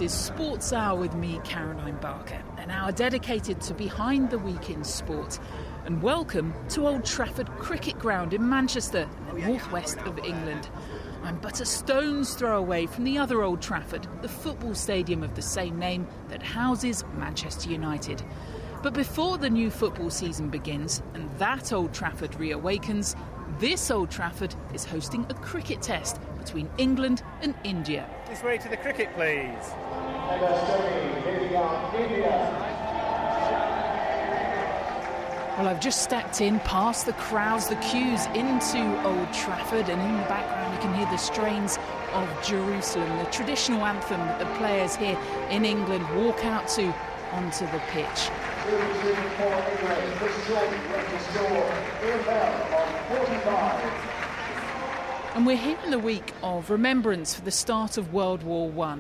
is Sports Hour with me, Caroline Barker, an hour dedicated to behind the week in sport. And welcome to Old Trafford Cricket Ground in Manchester, in the northwest of England. I'm but a stone's throw away from the other Old Trafford, the football stadium of the same name that houses Manchester United. But before the new football season begins and that Old Trafford reawakens, this Old Trafford is hosting a cricket test between England and India. This way to the cricket, please. Well, I've just stepped in past the crowds, the queues into Old Trafford, and in the background you can hear the strains of Jerusalem, the traditional anthem that the players here in England walk out to onto the pitch. And we're here in the week of remembrance for the start of World War I.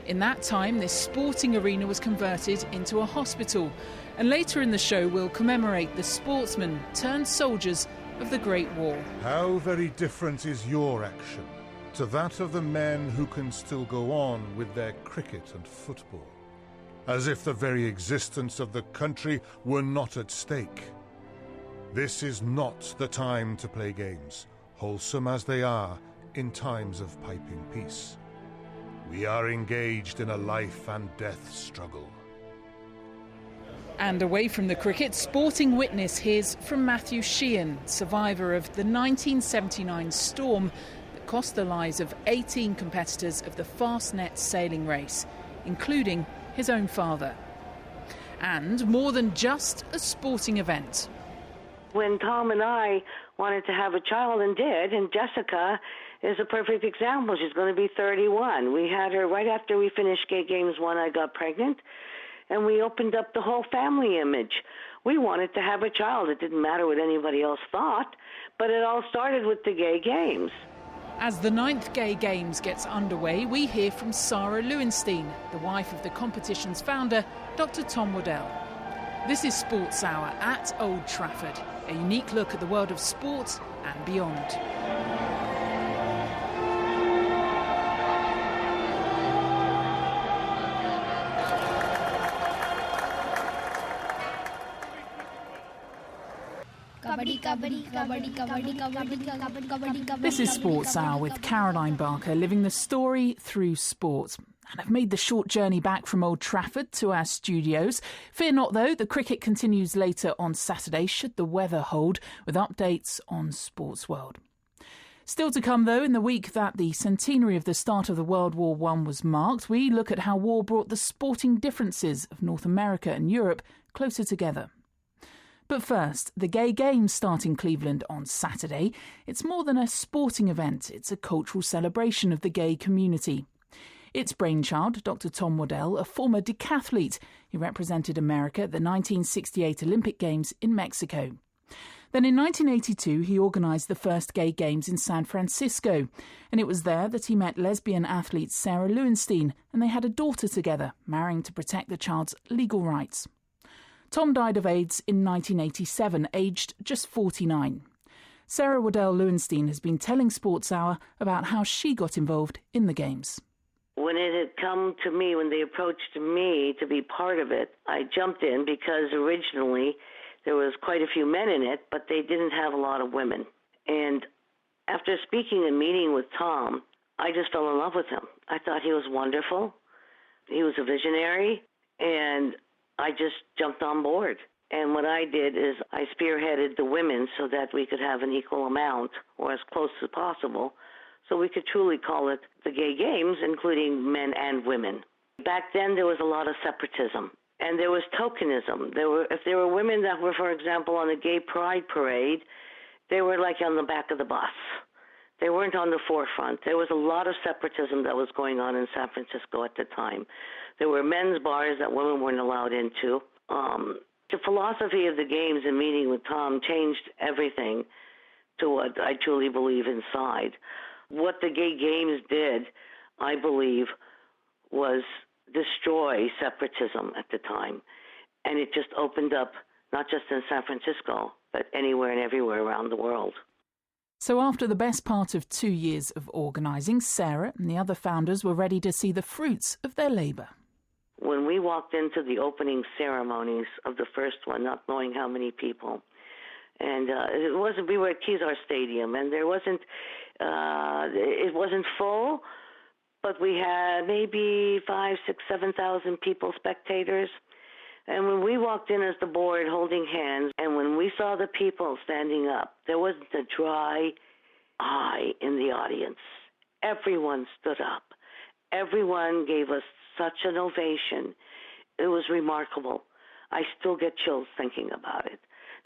In that time, this sporting arena was converted into a hospital. And later in the show, we'll commemorate the sportsmen turned soldiers of the Great War. How very different is your action to that of the men who can still go on with their cricket and football, as if the very existence of the country were not at stake. This is not the time to play games, wholesome as they are in times of piping peace. We are engaged in a life and death struggle. And away from the cricket, Sporting Witness hears from Matthew Sheehan, survivor of the 1979 storm that cost the lives of 18 competitors of the Fastnet sailing race, including his own father. And more than just a sporting event. When Tom and I wanted to have a child and did, and Jessica is a perfect example. She's going to be 31. We had her right after we finished Gay Games 1, I got pregnant, and we opened up the whole family image. We wanted to have a child. It didn't matter what anybody else thought, but it all started with the Gay Games. As the 9th Gay Games gets underway, we hear from Sara Leweinstein, the wife of the competition's founder, Dr. Tom Waddell. This is Sports Hour at Old Trafford, a unique look at the world of sport and beyond. This is Sports Hour with Caroline Barker, living the story through sport. And I've made the short journey back from Old Trafford to our studios. Fear not, though, the cricket continues later on Saturday, should the weather hold, with updates on Sports World. Still to come, though, in the week that the centenary of the start of the World War I was marked, we look at how war brought the sporting differences of North America and Europe closer together. But first, the Gay Games start in Cleveland on Saturday. It's more than a sporting event, it's a cultural celebration of the gay community. Its brainchild, Dr. Tom Waddell, a former decathlete. He represented America at the 1968 Olympic Games in Mexico. Then in 1982, he organised the first Gay Games in San Francisco. And it was there that he met lesbian athlete Sara Leweinstein, and they had a daughter together, marrying to protect the child's legal rights. Tom died of AIDS in 1987, aged just 49. Sara Waddell Leweinstein has been telling Sports Hour about how she got involved in the Games. When it had come to me, when they approached me to be part of it, I jumped in because originally there was quite a few men in it, but they didn't have a lot of women. And after speaking and meeting with Tom, I just fell in love with him. I thought he was wonderful. He was a visionary, and I just jumped on board. And what I did is I spearheaded the women so that we could have an equal amount, or as close as possible, so we could truly call it the Gay Games, including men and women. Back then, there was a lot of separatism, and there was tokenism. If there were women that were, for example, on the Gay Pride Parade, they were like on the back of the bus. They weren't on the forefront. There was a lot of separatism that was going on in San Francisco at the time. There were men's bars that women weren't allowed into. The philosophy of the Games and meeting with Tom changed everything to what I truly believe inside. What the Gay Games did, I believe, was destroy separatism at the time. And it just opened up, not just in San Francisco, but anywhere and everywhere around the world. So after the best part of 2 years of organising, Sarah and the other founders were ready to see the fruits of their labour. When we walked into the opening ceremonies of the first one, not knowing how many people, and we were at Kezar Stadium, and it wasn't full, but we had maybe 5,000, 6,000, 7,000 people, spectators. And when we walked in as the board holding hands, and when we saw the people standing up, there wasn't a dry eye in the audience. Everyone stood up. Everyone gave us such an ovation. It was remarkable. I still get chills thinking about it.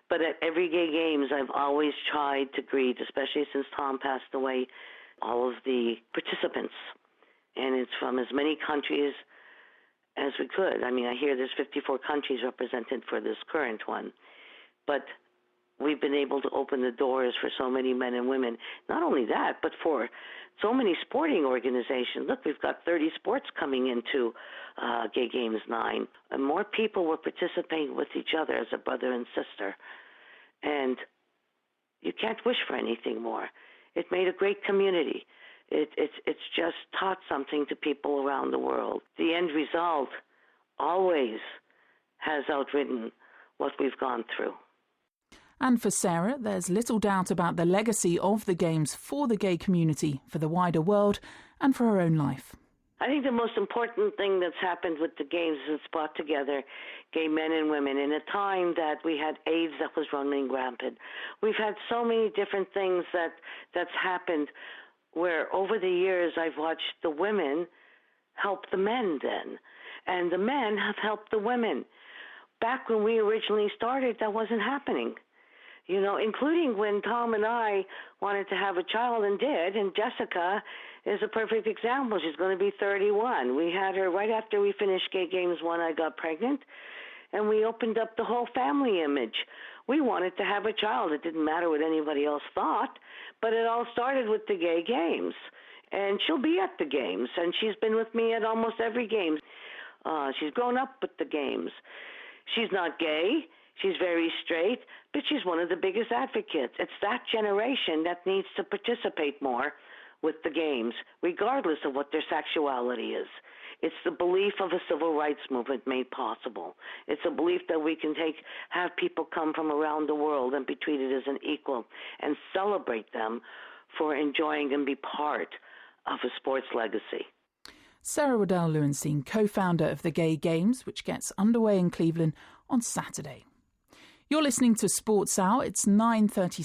But at every Gay Games, I've always tried to greet, especially since Tom passed away, all of the participants. And it's from as many countries as we could. I mean, I hear there's 54 countries represented for this current one. But we've been able to open the doors for so many men and women. Not only that, but for so many sporting organizations. Look, we've got 30 sports coming into Gay Games 9. And more people were participating with each other as a brother and sister. And you can't wish for anything more. It made a great community. It's just taught something to people around the world. The end result always has outridden what we've gone through. And for Sarah, there's little doubt about the legacy of the Games for the gay community, for the wider world, and for her own life. I think the most important thing that's happened with the Games is it's brought together gay men and women in a time that we had AIDS that was running rampant. We've had so many different things that's happened where over the years I've watched the women help the men then, and the men have helped the women. Back when we originally started, that wasn't happening. You know, including when Tom and I wanted to have a child and did, and Jessica is a perfect example. She's going to be 31. We had her right after we finished Gay Games 1, I got pregnant, and we opened up the whole family image. We wanted to have a child. It didn't matter what anybody else thought, but it all started with the Gay Games. And she'll be at the Games, and she's been with me at almost every game. She's grown up with the Games. She's not gay. She's very straight, but she's one of the biggest advocates. It's that generation that needs to participate more with the Games, regardless of what their sexuality is. It's the belief of a civil rights movement made possible. It's a belief that we can have people come from around the world and be treated as an equal and celebrate them for enjoying and be part of a sports legacy. Sara Waddell Leweinstein, co-founder of the Gay Games, which gets underway in Cleveland on Saturday. You're listening to Sports Hour. It's 9:36.